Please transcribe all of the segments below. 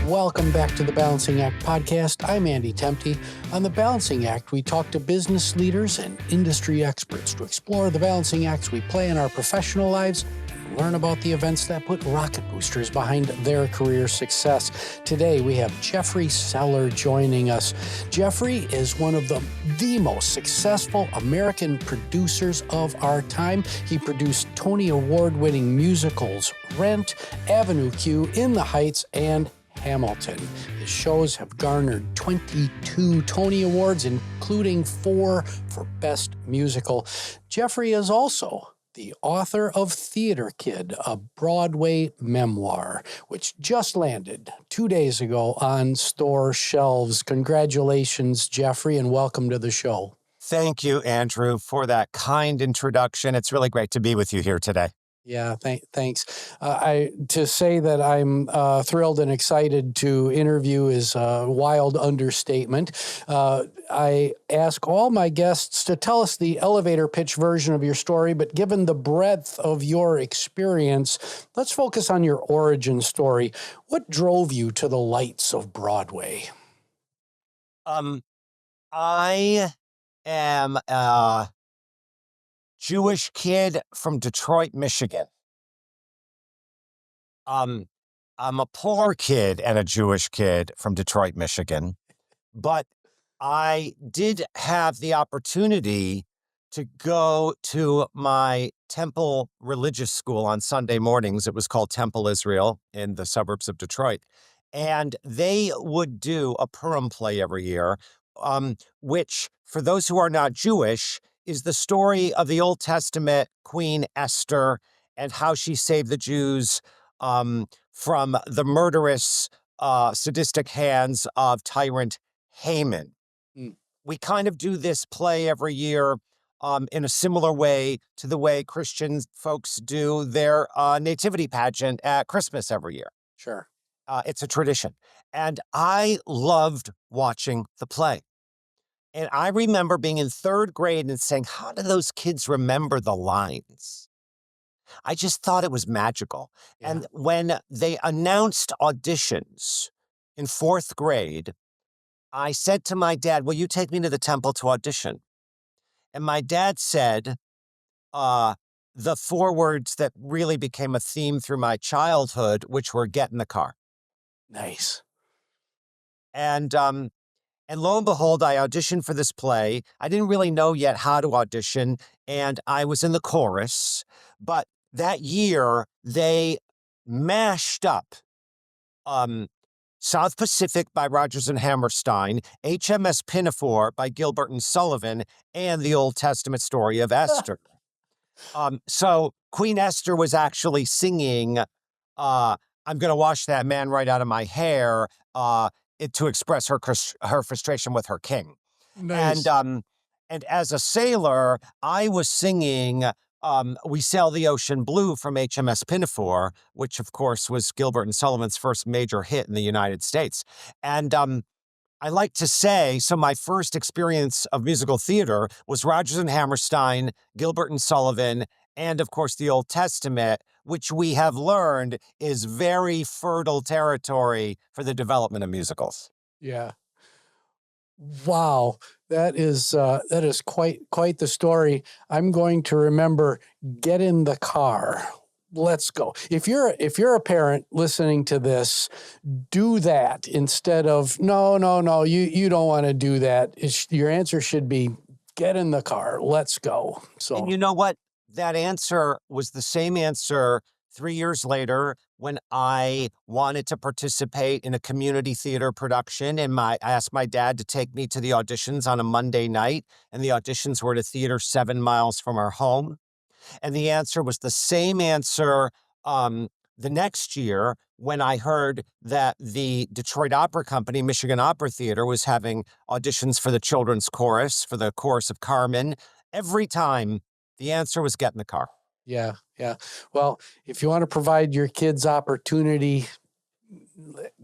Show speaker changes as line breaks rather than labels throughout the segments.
Welcome back to the Balancing Act podcast. I'm Andy Temte. On the Balancing Act, we talk to business leaders and industry experts to explore the balancing acts we play in our professional lives and learn about the events that put rocket boosters behind their career success. Today, we have Jeffrey Seller joining us. Jeffrey is one of the most successful American producers of our time. He produced Tony Award-winning musicals Rent, Avenue Q, In the Heights, and Hamilton. His shows have garnered 22 Tony Awards, including 4 for Best Musical. Jeffrey is also the author of Theater Kid, a Broadway memoir, which just landed 2 days ago on store shelves. Congratulations, Jeffrey, and welcome to the show.
Thank you, Andrew, for that kind introduction. It's really great to be with you here today.
Yeah, thanks. To say that I'm thrilled and excited to interview is a wild understatement. I ask all my guests to tell us the elevator pitch version of your story, but given the breadth of your experience, let's focus on your origin story. What drove you to the lights of Broadway?
I am a Jewish kid from Detroit, Michigan. I'm a poor kid and a Jewish kid from Detroit, Michigan, but I did have the opportunity to go to my Temple religious school on Sunday mornings. It was called Temple Israel in the suburbs of Detroit. And they would do a Purim play every year, which, for those who are not Jewish, is the story of the Old Testament Queen Esther and how she saved the Jews from the murderous, sadistic hands of tyrant Haman. We kind of do this play every year in a similar way to the way Christian folks do their nativity pageant at Christmas every year.
Sure.
It's a tradition. And I loved watching the play. And I remember being in 3rd grade and saying, how do those kids remember the lines? I just thought it was magical. Yeah. And when they announced auditions in 4th grade, I said to my dad, will you take me to the Temple to audition? And my dad said the 4 words that really became a theme through my childhood, which were get in the car.
Nice.
And lo and behold, I auditioned for this play. I didn't really know yet how to audition, and I was in the chorus. But that year, they mashed up South Pacific by Rodgers and Hammerstein, HMS Pinafore by Gilbert and Sullivan, and the Old Testament story of Esther. So Queen Esther was actually singing, I'm going to wash that man right out of my hair, to express her frustration with her king.
Nice.
And as a sailor, I was singing We Sail the Ocean Blue from HMS Pinafore, which of course was Gilbert and Sullivan's first major hit in the United States. And I like to say, so my first experience of musical theater was Rodgers and Hammerstein, Gilbert and Sullivan, and of course the Old Testament, which we have learned is very fertile territory for the development of musicals.
Yeah. Wow. That is quite the story. I'm going to remember get in the car. Let's go. If you're a parent listening to this, do that instead of no, you don't want to do that. Your answer should be get in the car. Let's go. So,
and you know what? That answer was the same answer 3 years later when I wanted to participate in a community theater production, and I asked my dad to take me to the auditions on a Monday night, and the auditions were at a theater 7 miles from our home. And the answer was the same answer the next year when I heard that the Detroit Opera Company, Michigan Opera Theater, was having auditions for the children's chorus, for the chorus of Carmen. Every time, the answer was get in the car.
Yeah. Well, if you want to provide your kids opportunity,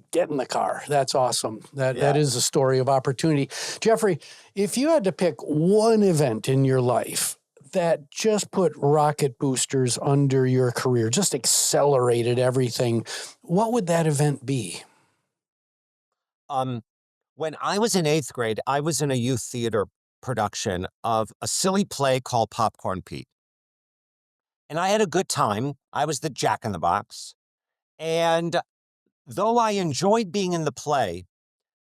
get in the car. That's awesome. That is a story of opportunity. Jeffrey, if you had to pick one event in your life that just put rocket boosters under your career, just accelerated everything, what would that event be?
When I was in 8th grade, I was in a youth theater production of a silly play called Popcorn Pete. And I had a good time. I was the Jack in the Box. And though I enjoyed being in the play,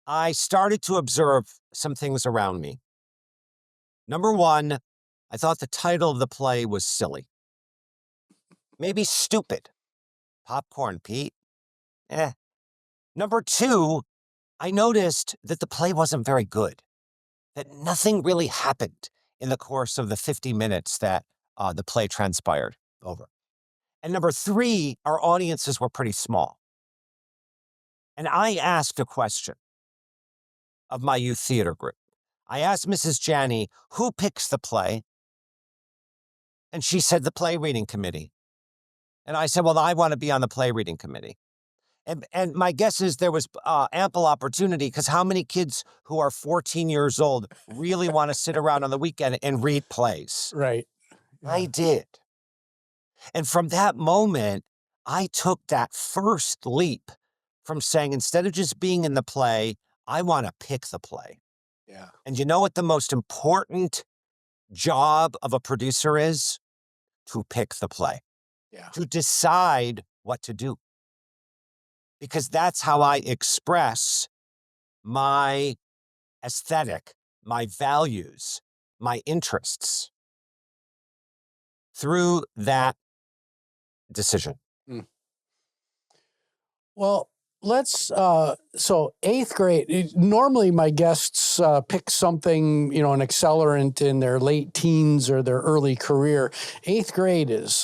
I started to observe some things around me. Number one, I thought the title of the play was silly. Maybe stupid. Popcorn Pete. Number two, I noticed that the play wasn't very good, that nothing really happened in the course of the 50 minutes that the play transpired over. And number three, our audiences were pretty small. And I asked a question of my youth theater group. I asked Mrs. Janney, who picks the play? And she said, the play reading committee. And I said, well, I want to be on the play reading committee. And my guess is there was ample opportunity, because how many kids who are 14 years old really want to sit around on the weekend and read plays?
Right. Yeah.
I did. And from that moment, I took that first leap from saying, instead of just being in the play, I want to pick the play.
Yeah.
And you know what the most important job of a producer is? To pick the play.
Yeah.
To decide what to do. Because that's how I express my aesthetic, my values, my interests through that decision.
Well, let's, so 8th grade, normally my guests pick something, an accelerant in their late teens or their early career. 8th grade is,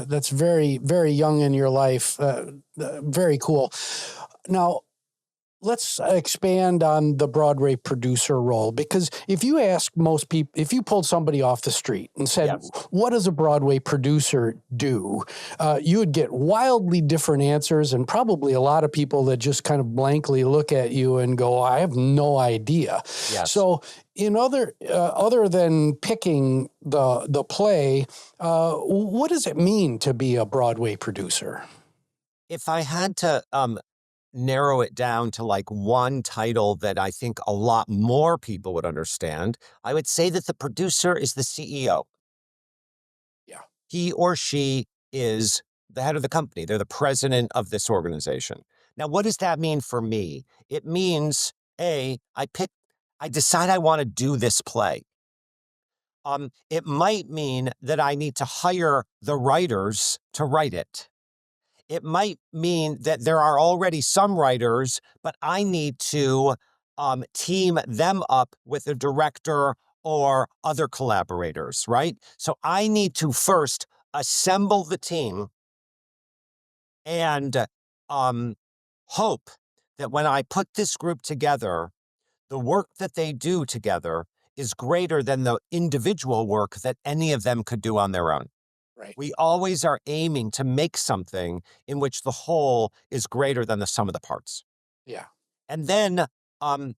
that's very, very young in your life. Very cool. Now, let's expand on the Broadway producer role, because if you ask most people, if you pulled somebody off the street and said,
Yes.
What does a Broadway producer do? You would get wildly different answers, and probably a lot of people that just kind of blankly look at you and go, I have no idea.
Yes.
So in other than picking the play, what does it mean to be a Broadway producer?
If I had to narrow it down to like one title that I think a lot more people would understand, I would say that the producer is the CEO.
Yeah.
He or she is the head of the company. They're the president of this organization. Now, what does that mean for me? It means, I decide I want to do this play. It might mean that I need to hire the writers to write it. It might mean that there are already some writers, but I need to team them up with a director or other collaborators, right? So I need to first assemble the team and hope that when I put this group together, the work that they do together is greater than the individual work that any of them could do on their own.
Right.
We always are aiming to make something in which the whole is greater than the sum of the parts.
Yeah.
And then I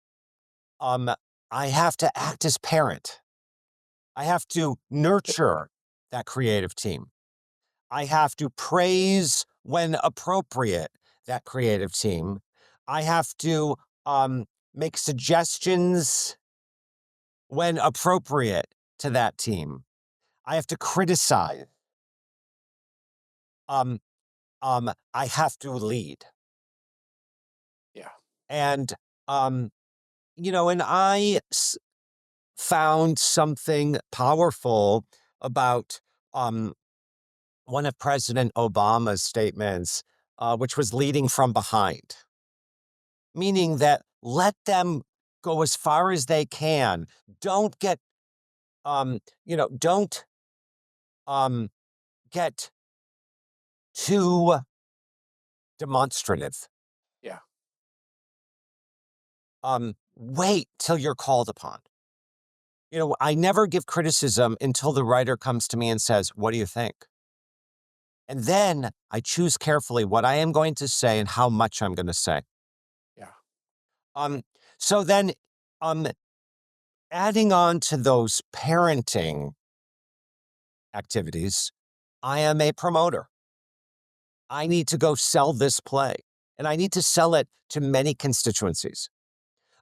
have to act as parent. I have to nurture that creative team. I have to praise when appropriate that creative team. I have to make suggestions when appropriate to that team. I have to criticize. I have to lead.
Yeah.
And, and I found something powerful about one of President Obama's statements, which was leading from behind, meaning that let them go as far as they can. Don't get, don't get too demonstrative.
Yeah.
Wait till you're called upon. I never give criticism until the writer comes to me and says, what do you think? And then I choose carefully what I am going to say and how much I'm going to say.
Yeah.
So then, adding on to those parenting activities, I am a promoter. I need to go sell this play. And I need to sell it to many constituencies.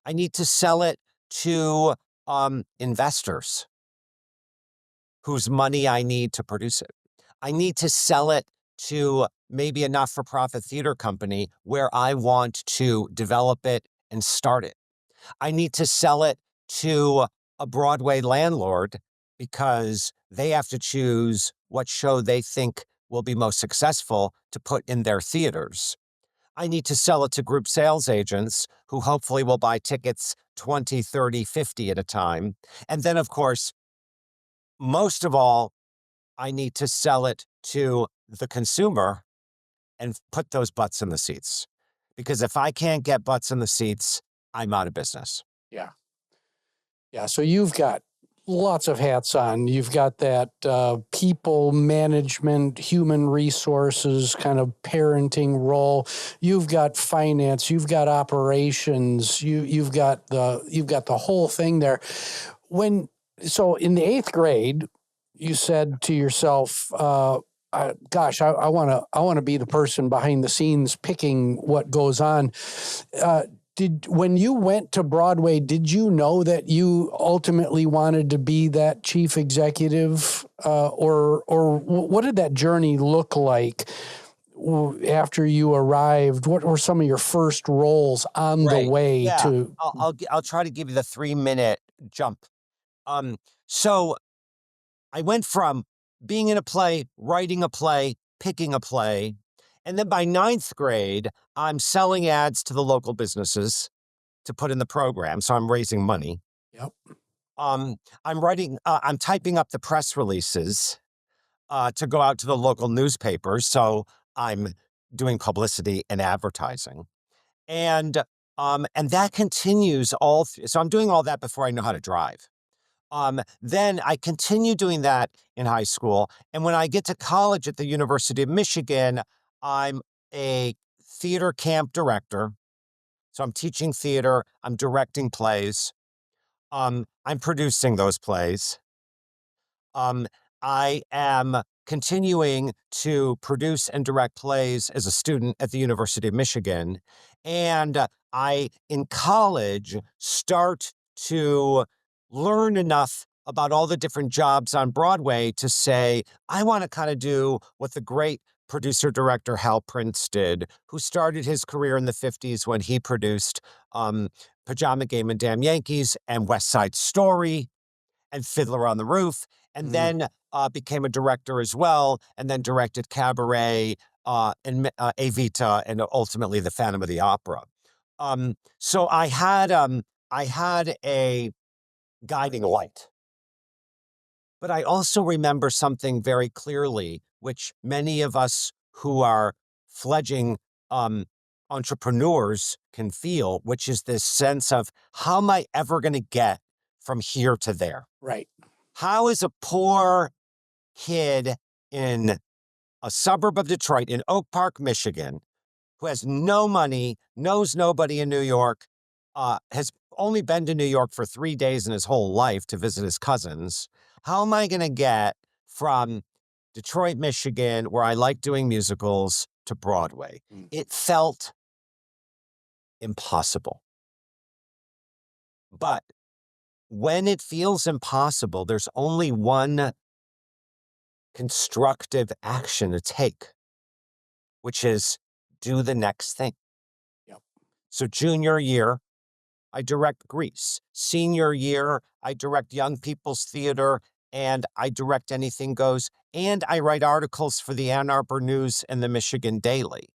I need to sell it to investors whose money I need to produce it. I need to sell it to maybe a not-for-profit theater company where I want to develop it and start it. I need to sell it to a Broadway landlord because they have to choose what show they think will be most successful to put in their theaters. I need to sell it to group sales agents who hopefully will buy tickets 20, 30, 50 at a time. And then, of course, most of all, I need to sell it to the consumer and put those butts in the seats. Because if I can't get butts in the seats, I'm out of business.
Yeah. Yeah. So you've got lots of hats on. You've got that people management, human resources kind of parenting role. You've got finance. You've got operations. You've got the whole thing there. So in the 8th grade, you said to yourself, "Gosh, I want to be the person behind the scenes picking what goes on." When you went to Broadway, did you know that you ultimately wanted to be that chief executive, or what did that journey look like after you arrived? What were some of your first roles on the way to?
I'll try to give you the 3-minute jump. So I went from being in a play, writing a play, picking a play, and then by 9th grade, I'm selling ads to the local businesses to put in the program. So I'm raising money.
Yep.
I'm typing up the press releases to go out to the local newspapers. So I'm doing publicity and advertising. And that continues so I'm doing all that before I know how to drive. Then I continue doing that in high school. And when I get to college at the University of Michigan, I'm a theater camp director. So I'm teaching theater, I'm directing plays, I'm producing those plays. I am continuing to produce and direct plays as a student at the University of Michigan. And I, in college, start to learn enough about all the different jobs on Broadway to say, I want to kind of do what the great producer director Hal Prince did, who started his career in the 50s when he produced Pajama Game and Damn Yankees and West Side Story and Fiddler on the Roof, and then became a director as well, and then directed Cabaret and Evita, and ultimately The Phantom of the Opera. So I had a guiding light. But I also remember something very clearly, which many of us who are fledgling entrepreneurs can feel, which is this sense of, how am I ever going to get from here to there?
Right.
How is a poor kid in a suburb of Detroit, in Oak Park, Michigan, who has no money, knows nobody in New York, has only been to New York for 3 days in his whole life to visit his cousins, how am I going to get from Detroit, Michigan, where I like doing musicals, to Broadway? It felt impossible. But when it feels impossible, there's only one constructive action to take, which is do the next thing.
Yep.
So junior year, I direct Grease. Senior year, I direct Young People's Theater, and I direct Anything Goes, and I write articles for the Ann Arbor News and the Michigan Daily.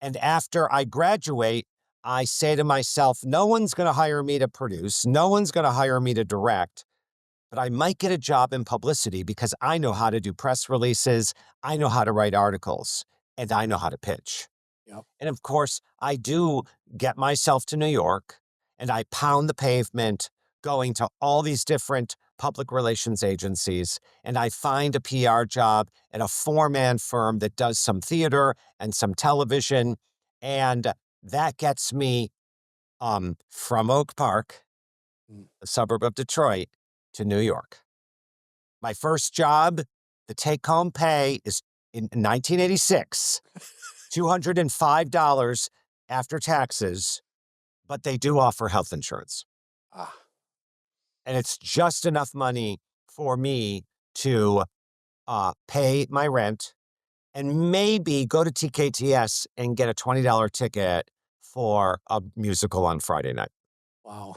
And after I graduate, I say to myself, no one's going to hire me to produce, no one's going to hire me to direct, but I might get a job in publicity because I know how to do press releases, I know how to write articles, and I know how to pitch.
Yep.
And of course, I do get myself to New York, and I pound the pavement going to all these different public relations agencies, and I find a PR job at a 4-man firm that does some theater and some television, and that gets me from Oak Park, a suburb of Detroit, to New York. My first job, the take-home pay is in 1986, $205 after taxes, but they do offer health insurance.
Ah,
And it's just enough money for me to pay my rent and maybe go to TKTS and get a $20 ticket for a musical on Friday night.
wow.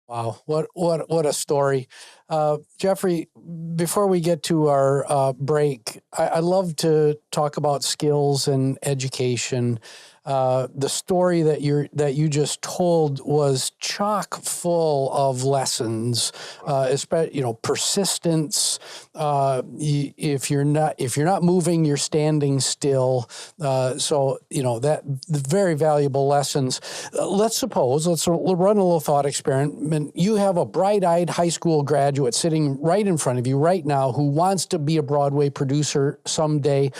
Wow, what a story. Jeffrey, before we get to our break, I love to talk about skills and education. The story that you just told was chock full of lessons, especially persistence. If you're not moving, you're standing still. So that very valuable lessons. Let's run a little thought experiment. You have a bright-eyed high school graduate sitting right in front of you right now who wants to be a Broadway producer someday.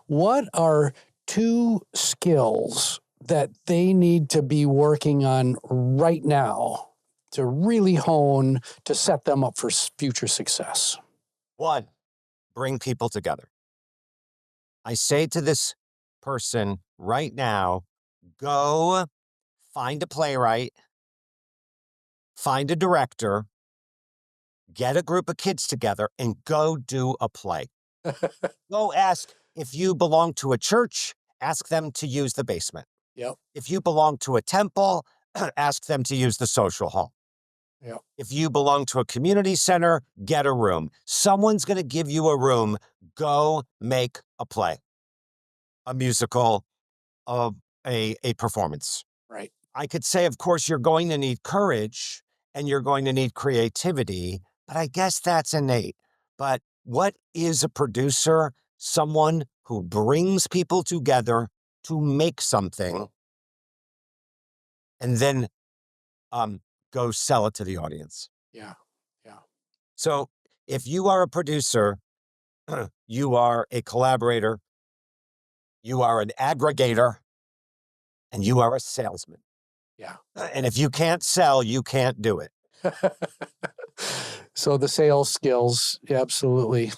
What are 2 skills that they need to be working on right now to really hone to set them up for future success?
1, bring people together. I say to this person right now, go find a playwright, find a director, get a group of kids together, and go do a play. Go ask if you belong to a church, ask them to use the basement.
Yep.
If you belong to a temple, ask them to use the social hall.
Yep.
If you belong to a community center, get a room. Someone's going to give you a room. Go make a play, a musical, a performance.
Right.
I could say, of course, you're going to need courage and you're going to need creativity, but I guess that's innate. But what is a producer? Someone who brings people together to make something and then go sell it to the audience.
Yeah. Yeah.
So if you are a producer, you are a collaborator, you are an aggregator, and you are a salesman.
Yeah.
And if you can't sell, you can't do it.
So the sales skills, absolutely.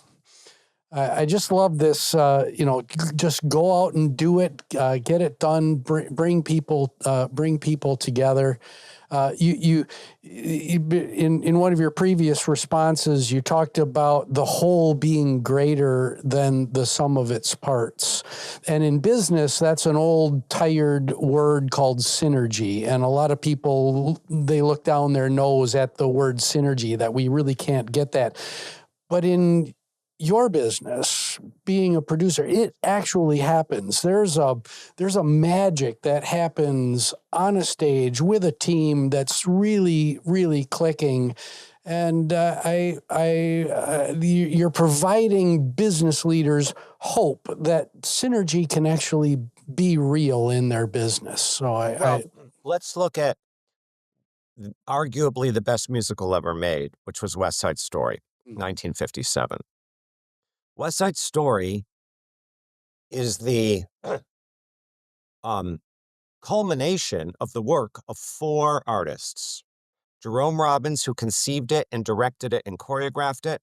I just love this. Just go out and do it, get it done. Bring people together. In one of your previous responses, you talked about the whole being greater than the sum of its parts. And in business, that's an old, tired word called synergy. And a lot of people, they look down their nose at the word synergy, that we really can't get that. But in your business, being a producer, it actually happens. There's a magic that happens on a stage with a team that's really, really clicking. And you're providing business leaders hope that synergy can actually be real in their business. So
let's look at arguably the best musical ever made, which was West Side Story, 1957. West Side Story is the culmination of the work of 4 artists. Jerome Robbins, who conceived it and directed it and choreographed it.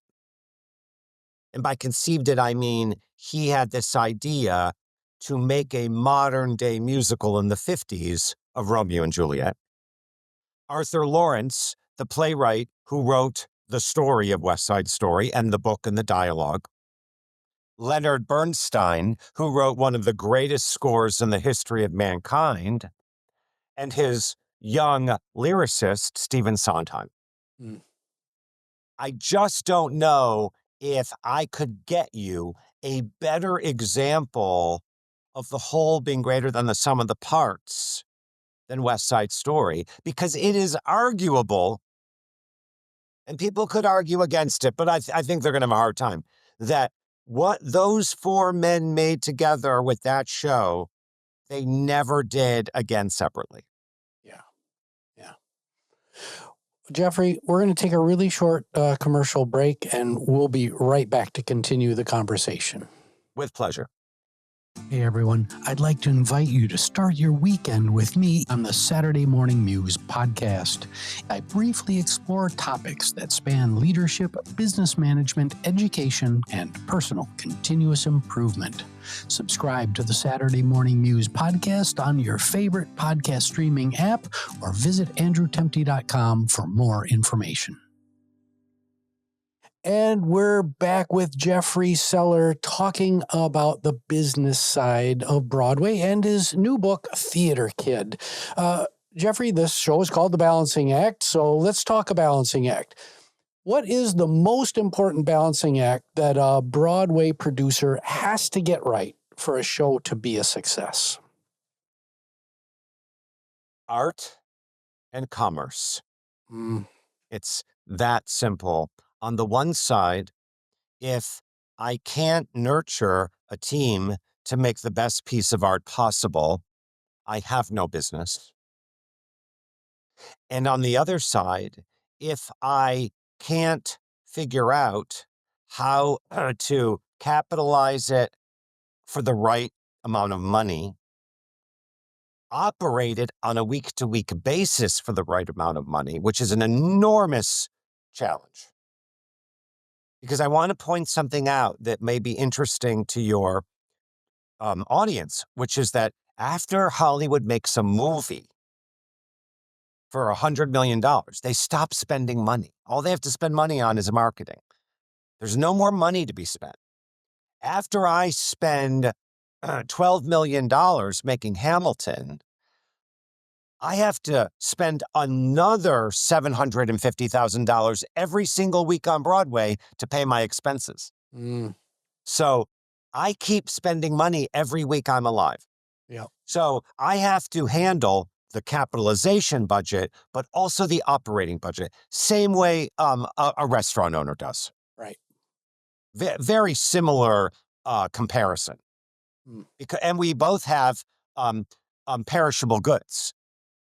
And by conceived it, I mean he had this idea to make a modern day musical in the 50s of Romeo and Juliet. Arthur Lawrence, the playwright who wrote the story of West Side Story and the book and the dialogue. Leonard Bernstein, who wrote one of the greatest scores in the history of mankind, and his young lyricist, Stephen Sondheim.
Mm.
I just don't know if I could get you a better example of the whole being greater than the sum of the parts than West Side Story, because it is arguable, and people could argue against it, but I think they're going to have a hard time, that what those 4 men made together with that show, they never did again separately.
Yeah. Yeah. Jeffrey, we're going to take a really short commercial break, and we'll be right back to continue the conversation.
With pleasure.
Hey everyone, I'd like to invite you to start your weekend with me on the Saturday Morning Muse podcast. I briefly explore topics that span leadership, business management, education, and personal continuous improvement. Subscribe to the Saturday Morning Muse podcast on your favorite podcast streaming app or visit andrewtemte.com for more information. And we're back with Jeffrey Seller talking about the business side of Broadway and his new book, Theater Kid. Jeffrey, this show is called The Balancing Act, so let's talk a balancing act. What is the most important balancing act that a Broadway producer has to get right for a show to be a success?
Art and commerce. It's that simple. On the one side, if I can't nurture a team to make the best piece of art possible, I have no business. And on the other side, if I can't figure out how to capitalize it for the right amount of money, operate it on a week-to-week basis for the right amount of money, which is an enormous challenge. Because I want to point something out that may be interesting to your audience, which is that after Hollywood makes a movie for $100 million, they stop spending money. All they have to spend money on is marketing. There's no more money to be spent. After I spend $12 million making Hamilton, I have to spend another $750,000 every single week on Broadway to pay my expenses. So I keep spending money every week I'm alive.
Yeah.
So I have to handle the capitalization budget, but also the operating budget. Same way a restaurant owner does.
Right.
Very similar comparison. And we both have perishable goods.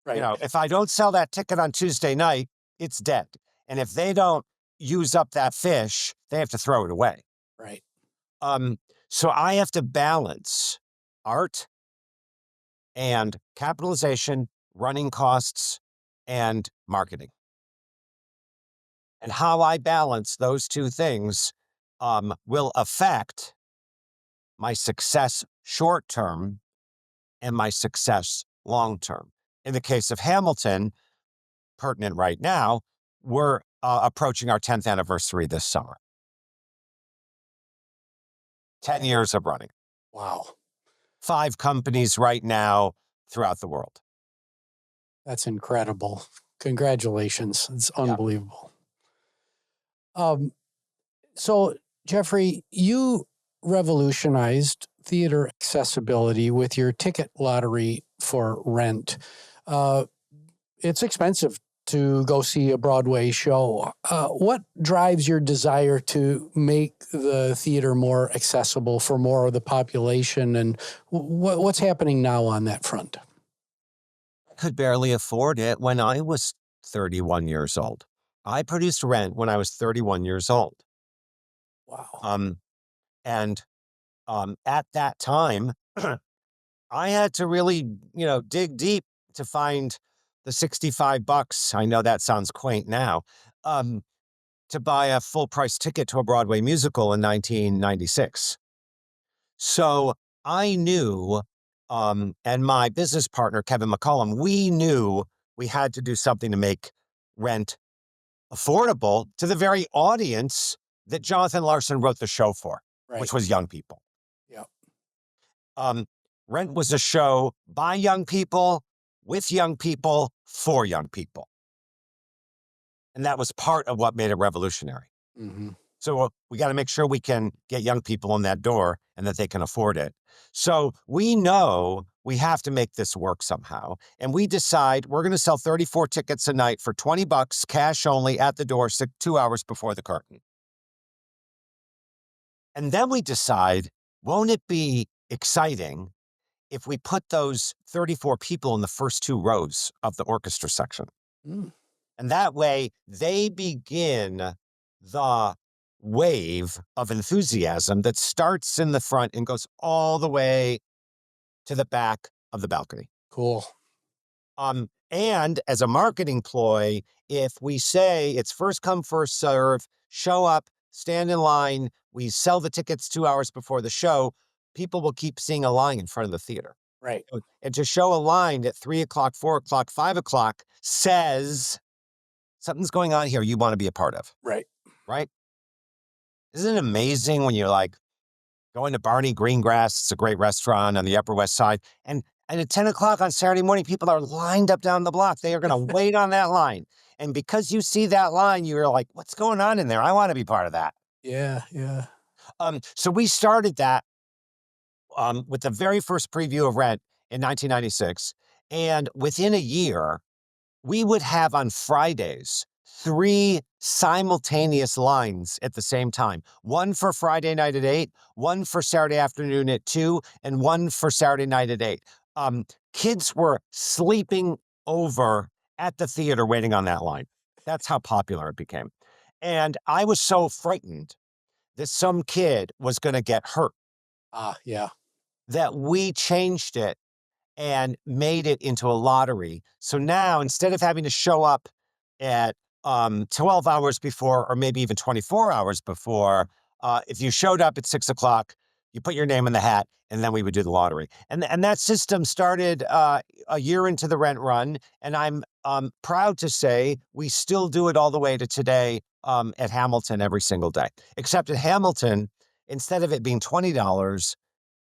Right.
You know, if I don't sell that ticket on Tuesday night, it's dead. And if they don't use up that fish, they have to throw it away.
Right.
So I have to balance art and capitalization, running costs, and marketing. And how I balance those two things will affect my success short term and my success long term. In the case of Hamilton, pertinent right now, we're approaching our 10th anniversary this summer. 10 years of running.
Wow.
5 companies right now throughout the world.
That's incredible. Congratulations. It's unbelievable. So, Jeffrey, you revolutionized theater accessibility with your ticket lottery for rent. It's expensive to go see a Broadway show. What drives your desire to make the theater more accessible for more of the population, and what's happening now on that front?
I could barely afford it when I was 31 years old. I produced Rent when I was 31 years old.
Wow.
And at that time, I had to really, dig deep to find the $65. I know that sounds quaint now. To buy a full price ticket to a Broadway musical in 1996. So I knew, and my business partner, Kevin McCollum, we knew we had to do something to make Rent affordable to the very audience that Jonathan Larson wrote the show for, which was young people.
Yeah.
Rent was a show by young people, with young people, for young people. And that was part of what made it revolutionary.
Mm-hmm.
So we got to make sure we can get young people in that door and that they can afford it. So we know we have to make this work somehow. And we decide we're going to sell 34 tickets a night for $20, cash only, at the door, 2 hours before the curtain. And then we decide, won't it be exciting if we put those 34 people in the first 2 rows of the orchestra section? And that way they begin the wave of enthusiasm that starts in the front and goes all the way to the back of the balcony.
Cool.
And as a marketing ploy, if we say it's first come, first serve, show up, stand in line, we sell the tickets 2 hours before the show, people will keep seeing a line in front of the theater.
Right.
And to show a line at 3 o'clock, 4 o'clock, 5 o'clock says something's going on here you want to be a part of.
Right.
Right? Isn't it amazing when you're like going to Barney Greengrass? It's a great restaurant on the Upper West Side. And at 10 o'clock on Saturday morning, people are lined up down the block. They are going to wait on that line. And because you see that line, you're like, what's going on in there? I want to be part of that.
Yeah. Yeah.
So we started that with the very first preview of Rent in 1996. And within a year, we would have on Fridays 3 simultaneous lines at the same time. One for Friday night at 8, one for Saturday afternoon at 2, and one for Saturday night at 8. Kids were sleeping over at the theater waiting on that line. That's how popular it became. And I was so frightened that some kid was going to get hurt
Yeah.
that we changed it and made it into a lottery. So now, instead of having to show up at 12 hours before, or maybe even 24 hours before, if you showed up at 6 o'clock, you put your name in the hat, and then we would do the lottery. And that system started a year into the Rent run, and I'm proud to say we still do it all the way to today at Hamilton every single day. Except at Hamilton, instead of it being $20,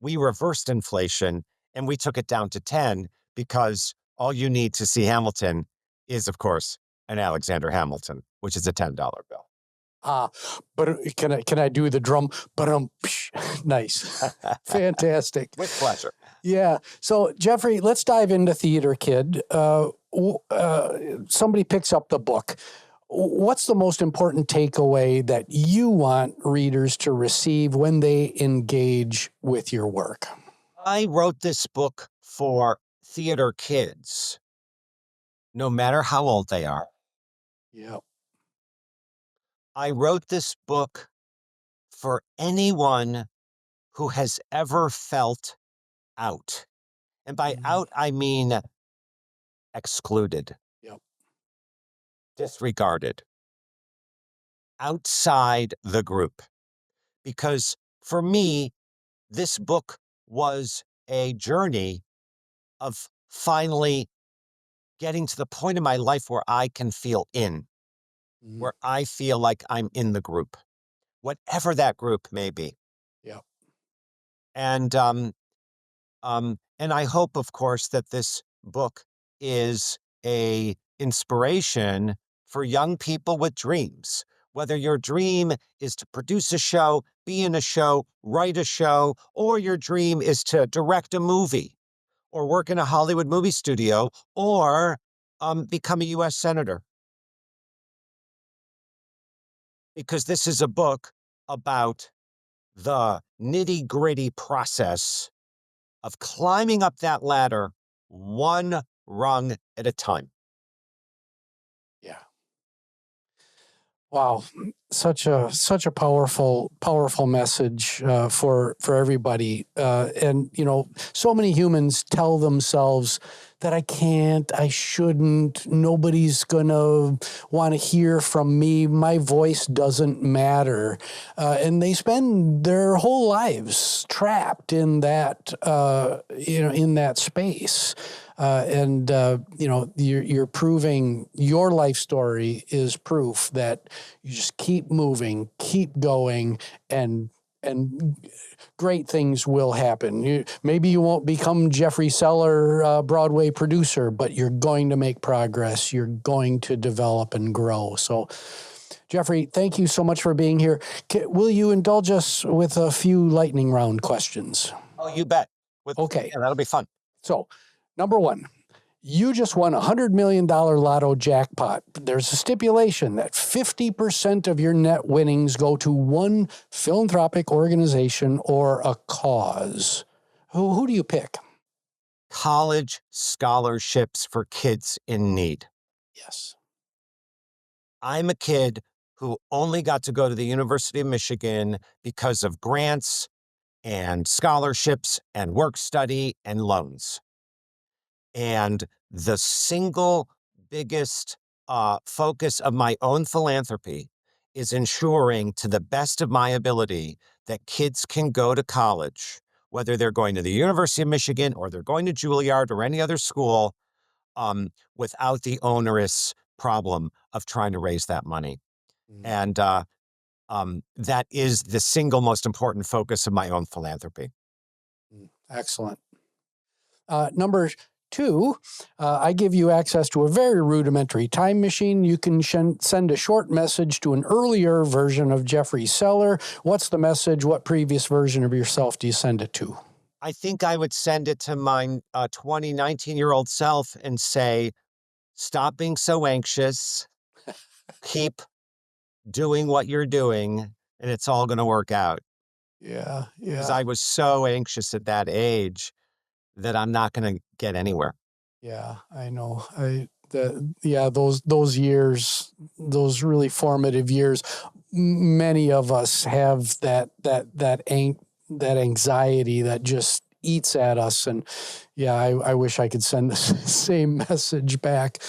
we reversed inflation and we took it down to 10 because all you need to see Hamilton is, of course, an Alexander Hamilton, which is a $10 bill.
But can I do the drum? But nice. Fantastic.
With pleasure.
Yeah. So Jeffrey, let's dive into Theater Kid. Somebody picks up the book. What's the most important takeaway that you want readers to receive when they engage with your work?
I wrote this book for theater kids, no matter how old they are.
Yeah.
I wrote this book for anyone who has ever felt out. And by out, I mean excluded,
Yep.
disregarded, outside the group. Because for me, this book was a journey of finally getting to the point in my life where I can feel in, where I feel like I'm in the group, whatever that group may be.
Yeah.
And I hope, of course, that this book is a inspiration for young people with dreams. Whether your dream is to produce a show, be in a show, write a show, or your dream is to direct a movie, or work in a Hollywood movie studio, or become a U.S. senator. Because this is a book about the nitty-gritty process of climbing up that ladder one rung at a time.
Yeah. Wow, such a powerful message for everybody. And so many humans tell themselves that I can't, I shouldn't, nobody's gonna want to hear from me, my voice doesn't matter, and they spend their whole lives trapped in that in that space. You're proving your life story is proof that you just keep moving, keep going, and great things will happen. Maybe you won't become Jeffrey Seller, Broadway producer, but you're going to make progress. You're going to develop and grow. So, Jeffrey, thank you so much for being here. Will you indulge us with a few lightning round questions?
Oh, you bet.
Okay.
Yeah, that'll be fun.
So, number one, you just won a $100 million lotto jackpot. There's a stipulation that 50% of your net winnings go to one philanthropic organization or a cause. Who do you pick?
College scholarships for kids in need.
Yes.
I'm a kid who only got to go to the University of Michigan because of grants and scholarships and work study and loans. And the single biggest focus of my own philanthropy is ensuring, to the best of my ability, that kids can go to college, whether they're going to the University of Michigan or they're going to Juilliard or any other school, without the onerous problem of trying to raise that money. And that is the single most important focus of my own philanthropy.
Excellent. Number 2, I give you access to a very rudimentary time machine. You can send a short message to an earlier version of Jeffrey Seller. What's the message? What previous version of yourself do you send it to?
I think I would send it to my 19-year-old self and say, stop being so anxious, keep doing what you're doing, and it's all going to work out.
Yeah.
Because I was so anxious at that age that I'm not going to get anywhere.
Yeah, I know. Those years, those really formative years, many of us have that anxiety that just eats at us. And yeah, I wish I could send the same message back.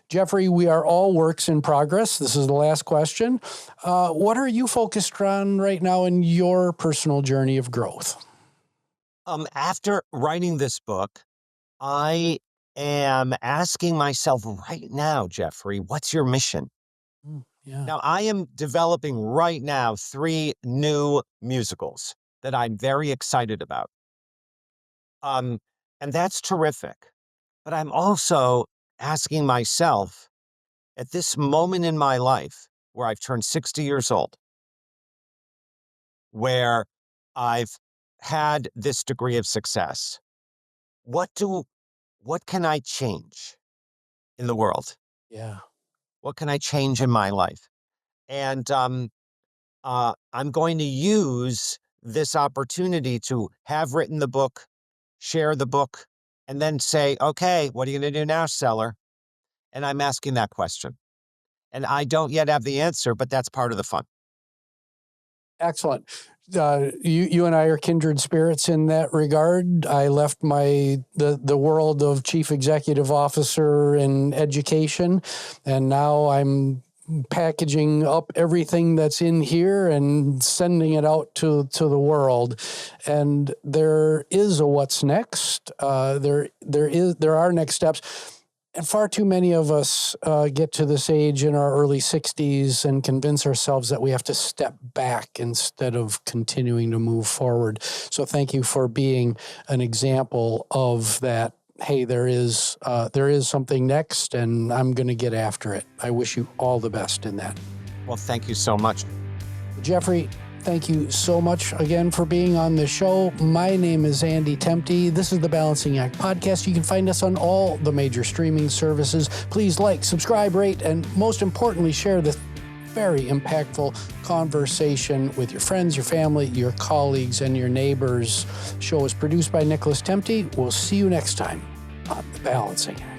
Jeffrey, we are all works in progress. This is the last question. What are you focused on right now in your personal journey of growth?
After writing this book, I am asking myself right now, Jeffrey, what's your mission?
Yeah.
Now, I am developing right now 3 new musicals that I'm very excited about. And that's terrific. But I'm also asking myself, at this moment in my life where I've turned 60 years old, where I've had this degree of success, what can I change in the world?
Yeah.
What can I change in my life? And I'm going to use this opportunity to have written the book, share the book, and then say, okay, what are you going to do now, Seller? And I'm asking that question. And I don't yet have the answer, but that's part of the fun.
Excellent. You and I are kindred spirits in that regard. I left the world of chief executive officer in education, and now I'm packaging up everything that's in here and sending it out to the world. And there is a what's next. There are next steps. And far too many of us get to this age in our early 60s and convince ourselves that we have to step back instead of continuing to move forward. So thank you for being an example of that. Hey, there is something next, and I'm going to get after it. I wish you all the best in that.
Well, thank you so much.
Jeffrey, thank you so much again for being on the show. My name is Andy Temte. This is the Balancing Act podcast. You can find us on all the major streaming services. Please like, subscribe, rate, and most importantly, share this very impactful conversation with your friends, your family, your colleagues, and your neighbors. The show is produced by Nicholas Temte. We'll see you next time on the Balancing Act.